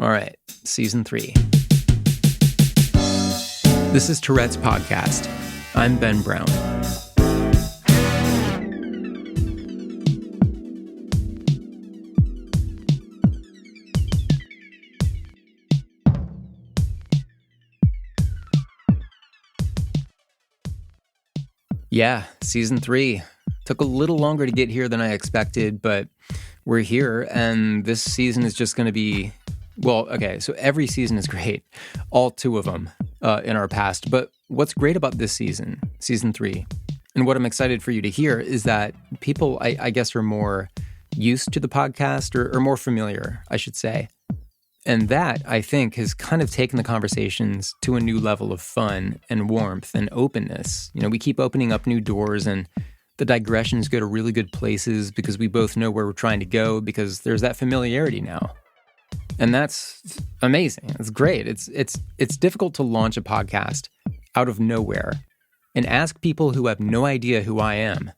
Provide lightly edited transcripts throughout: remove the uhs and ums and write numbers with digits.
All right, season 3. This is Tourette's podcast. I'm Ben Brown. Yeah, season 3. Took a little longer to get here than I expected, but we're here, and this season is just going to be, so every season is great, all 2 of them in our past, but what's great about this season, season 3, and what I'm excited for you to hear is that people, I guess, are more used to the podcast, or more familiar, I should say. And that, I think, has kind of taken the conversations to a new level of fun and warmth and openness. You know, we keep opening up new doors, and the digressions go to really good places because we both know where we're trying to go because there's that familiarity now. And that's amazing. It's great. It's difficult to launch a podcast out of nowhere and ask people who have no idea who I am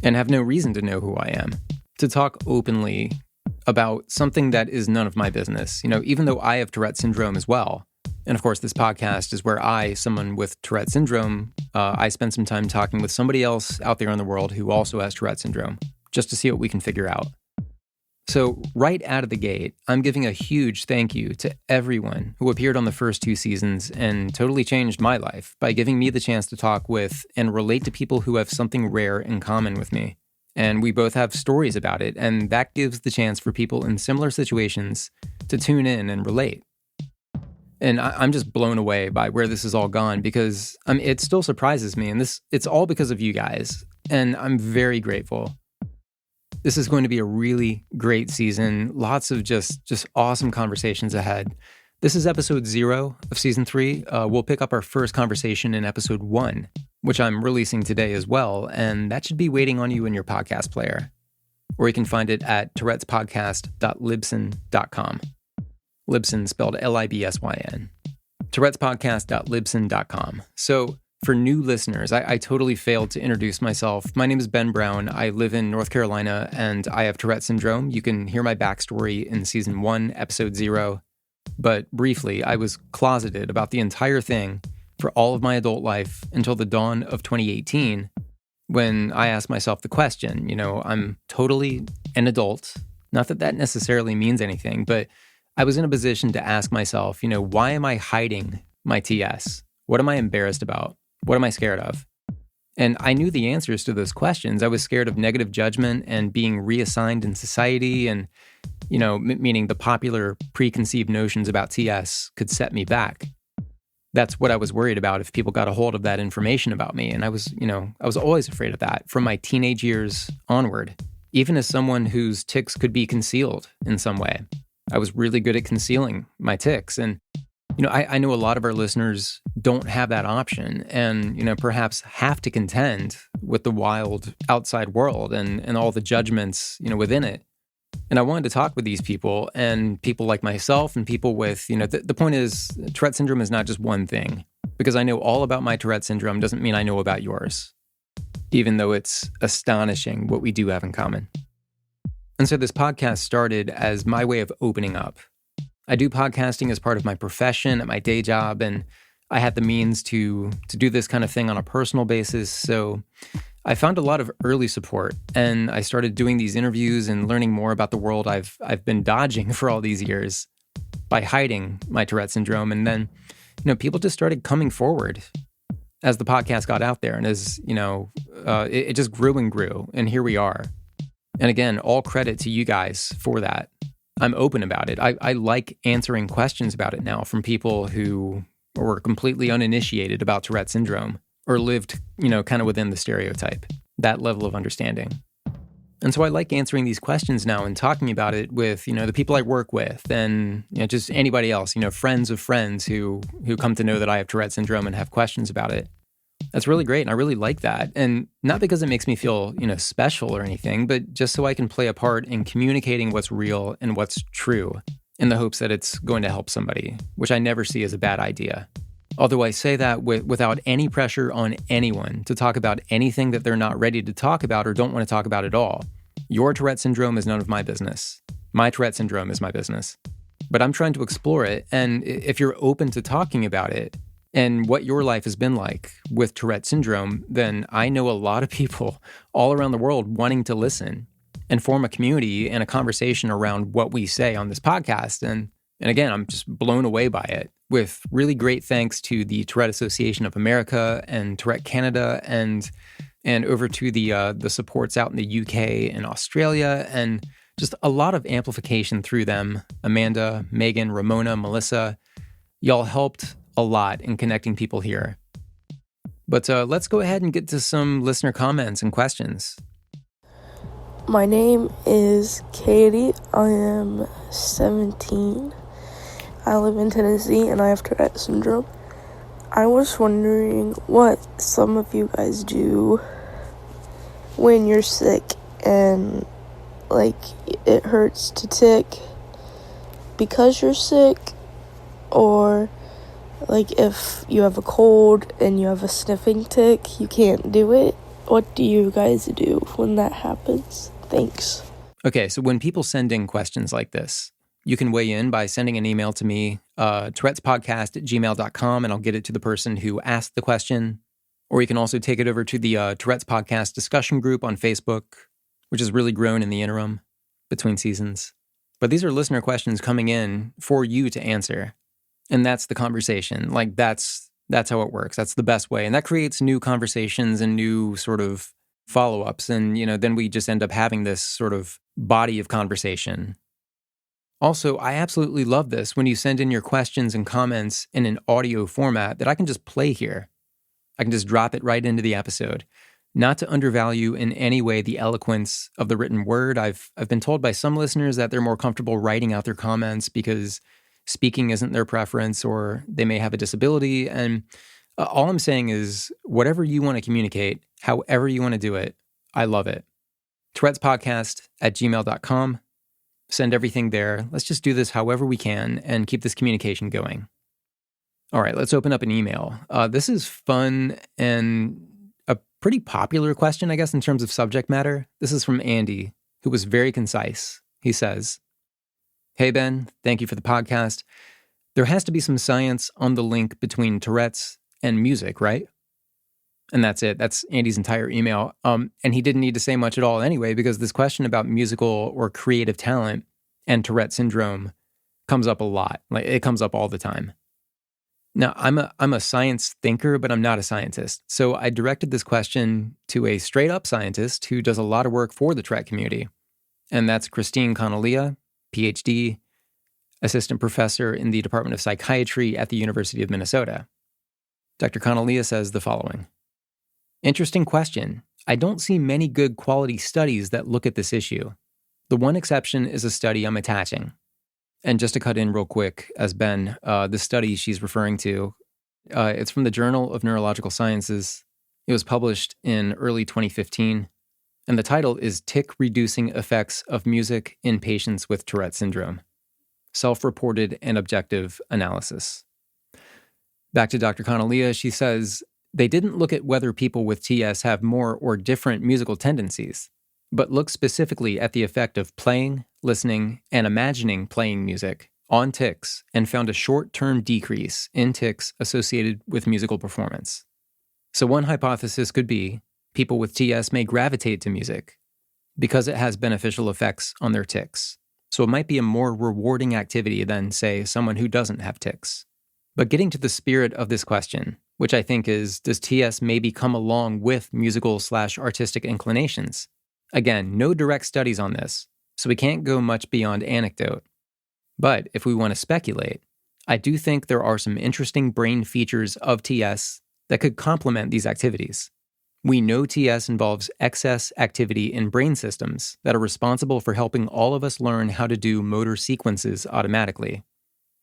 and have no reason to know who I am to talk openly about something that is none of my business. You know, even though I have Tourette syndrome as well. And of course, this podcast is where I, someone with Tourette syndrome, I spend some time talking with somebody else out there in the world who also has Tourette syndrome, just to see what we can figure out. So right out of the gate, I'm giving a huge thank you to everyone who appeared on the first 2 seasons and totally changed my life by giving me the chance to talk with and relate to people who have something rare in common with me. And we both have stories about it, and that gives the chance for people in similar situations to tune in and relate. And I'm just blown away by where this has all gone because it still surprises me, and it's all because of you guys, and I'm very grateful. This is going to be a really great season, lots of just awesome conversations ahead. This is episode 0 of season 3. We'll pick up our first conversation in episode 1, which I'm releasing today as well, and that should be waiting on you in your podcast player. Or you can find it at tourettespodcast.libsyn.com. Libsyn spelled Libsyn. tourettespodcast.libsyn.com. So for new listeners, I totally failed to introduce myself. My name is Ben Brown. I live in North Carolina, and I have Tourette syndrome. You can hear my backstory in season 1, episode 0. But briefly, I was closeted about the entire thing for all of my adult life until the dawn of 2018, when I asked myself the question, you know, I'm totally an adult. Not that that necessarily means anything, but I was in a position to ask myself, you know, why am I hiding my TS? What am I embarrassed about? What am I scared of? And I knew the answers to those questions. I was scared of negative judgment and being reassigned in society and, you know, meaning the popular preconceived notions about TS could set me back. That's what I was worried about if people got a hold of that information about me. And I was always afraid of that from my teenage years onward, even as someone whose tics could be concealed in some way. I was really good at concealing my tics. And, you know, I know a lot of our listeners don't have that option and, you know, perhaps have to contend with the wild outside world and all the judgments, you know, within it. And I wanted to talk with these people and people like myself and people with, you know, the point is Tourette syndrome is not just one thing. Because I know all about my Tourette syndrome doesn't mean I know about yours, even though it's astonishing what we do have in common. And so this podcast started as my way of opening up. I do podcasting as part of my profession at my day job, and I had the means to do this kind of thing on a personal basis. So I found a lot of early support, and I started doing these interviews and learning more about the world I've been dodging for all these years by hiding my Tourette syndrome. And then, you know, people just started coming forward as the podcast got out there, and as, you know, it just grew and grew, and here we are. And again, all credit to you guys for that. I'm open about it. I like answering questions about it now from people who were completely uninitiated about Tourette syndrome or lived, you know, kind of within the stereotype, that level of understanding. And so I like answering these questions now and talking about it with, you know, the people I work with and, you know, just anybody else, you know, friends of friends who come to know that I have Tourette syndrome and have questions about it. That's really great, and I really like that. And not because it makes me feel, you know, special or anything, but just so I can play a part in communicating what's real and what's true in the hopes that it's going to help somebody, which I never see as a bad idea. Although I say that without any pressure on anyone to talk about anything that they're not ready to talk about or don't want to talk about at all. Your Tourette syndrome is none of my business. My Tourette syndrome is my business. but I'm trying to explore it. And if you're open to talking about it and what your life has been like with Tourette syndrome, then I know a lot of people all around the world wanting to listen and form a community and a conversation around what we say on this podcast. And again, I'm just blown away by it, with really great thanks to the Tourette Association of America and Tourette Canada, and over to the supports out in the UK and Australia, and just a lot of amplification through them. Amanda, Megan, Ramona, Melissa, y'all helped a lot in connecting people here. But let's go ahead and get to some listener comments and questions. My name is Katie. I am 17. I live in Tennessee and I have Tourette syndrome. I was wondering what some of you guys do when you're sick and it hurts to tick because you're sick, or if you have a cold and you have a sniffing tick, you can't do it. What do you guys do when that happens? Thanks. Okay, so when people send in questions like this, you can weigh in by sending an email to me, tourettespodcast@gmail.com, and I'll get it to the person who asked the question. Or you can also take it over to the Tourette's Podcast discussion group on Facebook, which has really grown in the interim between seasons. But these are listener questions coming in for you to answer. And that's the conversation. That's how it works. That's the best way. And that creates new conversations and new sort of follow-ups. And, then we just end up having this sort of body of conversation. Also, I absolutely love this when you send in your questions and comments in an audio format that I can just play here. I can just drop it right into the episode. Not to undervalue in any way the eloquence of the written word. I've been told by some listeners that they're more comfortable writing out their comments because speaking isn't their preference, or they may have a disability. And all I'm saying is, whatever you want to communicate, however you want to do it, I love it. tourettespodcast@gmail.com. Send everything there. Let's just do this however we can and keep this communication going. All right, let's open up an email. This is fun and a pretty popular question, I guess, in terms of subject matter. This is from Andy, who was very concise. He says, "Hey, Ben, thank you for the podcast. There has to be some science on the link between Tourette's and music, right?" And that's it. That's Andy's entire email. And he didn't need to say much at all anyway, because this question about musical or creative talent and Tourette syndrome comes up a lot. It comes up all the time. Now, I'm a science thinker, but I'm not a scientist. So I directed this question to a straight-up scientist who does a lot of work for the Tourette community. And that's Christine Connollia, PhD, assistant professor in the Department of Psychiatry at the University of Minnesota. Dr. Connollia says the following. "Interesting question. I don't see many good quality studies that look at this issue. The one exception is a study I'm attaching." And just to cut in real quick, as Ben, the study she's referring to, it's from the Journal of Neurological Sciences. It was published in early 2015, and the title is Tick-Reducing Effects of Music in Patients with Tourette Syndrome, Self-Reported and Objective Analysis. Back to Dr. Connollia, she says, they didn't look at whether people with TS have more or different musical tendencies, but looked specifically at the effect of playing, listening, and imagining playing music on tics, and found a short-term decrease in tics associated with musical performance. So one hypothesis could be people with TS may gravitate to music because it has beneficial effects on their tics. So it might be a more rewarding activity than, say, someone who doesn't have tics. But getting to the spirit of this question, which I think is, does TS maybe come along with musical/artistic inclinations? Again, no direct studies on this, so we can't go much beyond anecdote. But if we want to speculate, I do think there are some interesting brain features of TS that could complement these activities. We know TS involves excess activity in brain systems that are responsible for helping all of us learn how to do motor sequences automatically.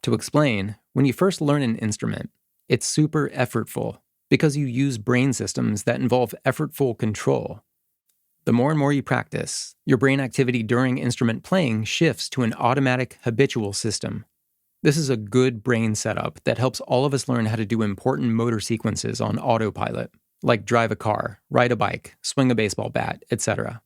To explain, when you first learn an instrument, it's super effortful because you use brain systems that involve effortful control. The more and more you practice, your brain activity during instrument playing shifts to an automatic, habitual system. This is a good brain setup that helps all of us learn how to do important motor sequences on autopilot, like drive a car, ride a bike, swing a baseball bat, etc.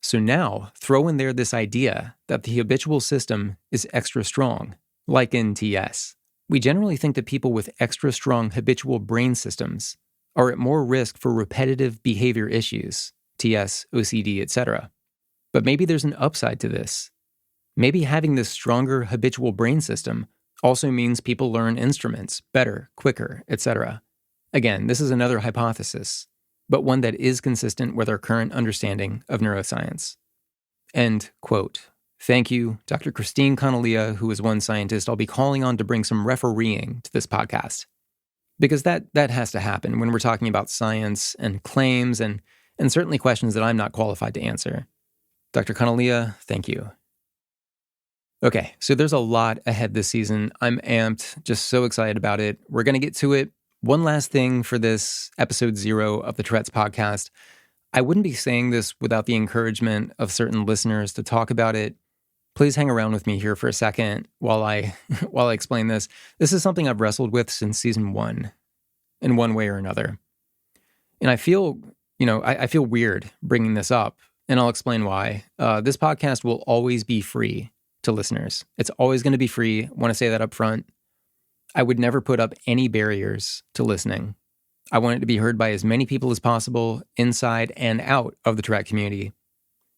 So now, throw in there this idea that the habitual system is extra strong, like in TS. We generally think that people with extra strong habitual brain systems are at more risk for repetitive behavior issues, TS, OCD, etc. But maybe there's an upside to this. Maybe having this stronger habitual brain system also means people learn instruments better, quicker, etc. Again, this is another hypothesis, but one that is consistent with our current understanding of neuroscience. End quote. Thank you, Dr. Christine Canalia, who is one scientist I'll be calling on to bring some refereeing to this podcast. Because that has to happen when we're talking about science and claims and certainly questions that I'm not qualified to answer. Dr. Canalia, thank you. Okay, so there's a lot ahead this season. I'm amped, just so excited about it. We're going to get to it. One last thing for this episode 0 of the Tourette's podcast. I wouldn't be saying this without the encouragement of certain listeners to talk about it. Please hang around with me here for a second while I explain this. This is something I've wrestled with since season 1, in one way or another. And I feel weird bringing this up, and I'll explain why. This podcast will always be free to listeners. It's always going to be free. I want to say that up front. I would never put up any barriers to listening. I want it to be heard by as many people as possible, inside and out of the Tourette community.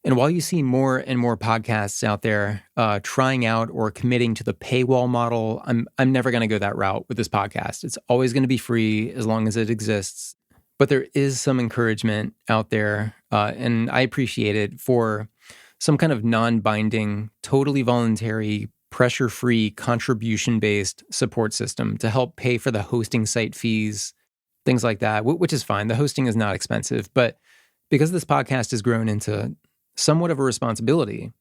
And while you see more and more podcasts out there trying out or committing to the paywall model, I'm never going to go that route with this podcast. It's always going to be free as long as it exists. But there is some encouragement out there, and I appreciate it, for some kind of non-binding, totally voluntary, pressure-free, contribution-based support system to help pay for the hosting site fees, things like that, which is fine. The hosting is not expensive, but because this podcast has grown into somewhat of a responsibility,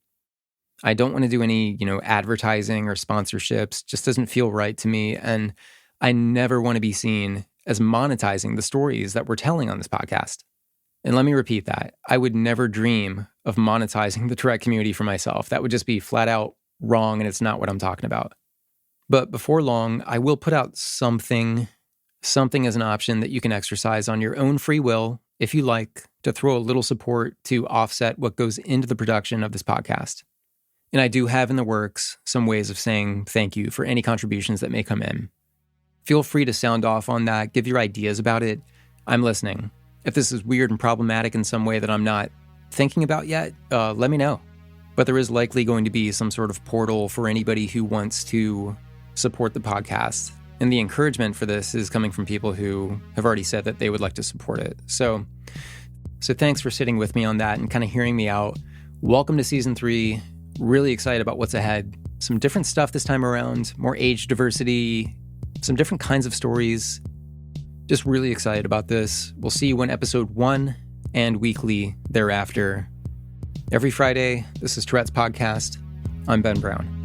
I don't want to do any, advertising or sponsorships. Just doesn't feel right to me. And I never want to be seen as monetizing the stories that we're telling on this podcast. And let me repeat that. I would never dream of monetizing the Tourette community for myself. That would just be flat out wrong, and it's not what I'm talking about. But before long, I will put out something as an option that you can exercise on your own free will, if you like, to throw a little support to offset what goes into the production of this podcast. And I do have in the works some ways of saying thank you for any contributions that may come in. Feel free to sound off on that, give your ideas about it. I'm listening. If this is weird and problematic in some way that I'm not thinking about yet, let me know. But there is likely going to be some sort of portal for anybody who wants to support the podcast. And the encouragement for this is coming from people who have already said that they would like to support it. So thanks for sitting with me on that and kind of hearing me out. Welcome to season 3. Really excited about what's ahead. Some different stuff this time around, more age diversity, some different kinds of stories. Just really excited about this. We'll see you in episode 1 and weekly thereafter. Every Friday, this is Tourette's Podcast. I'm Ben Brown.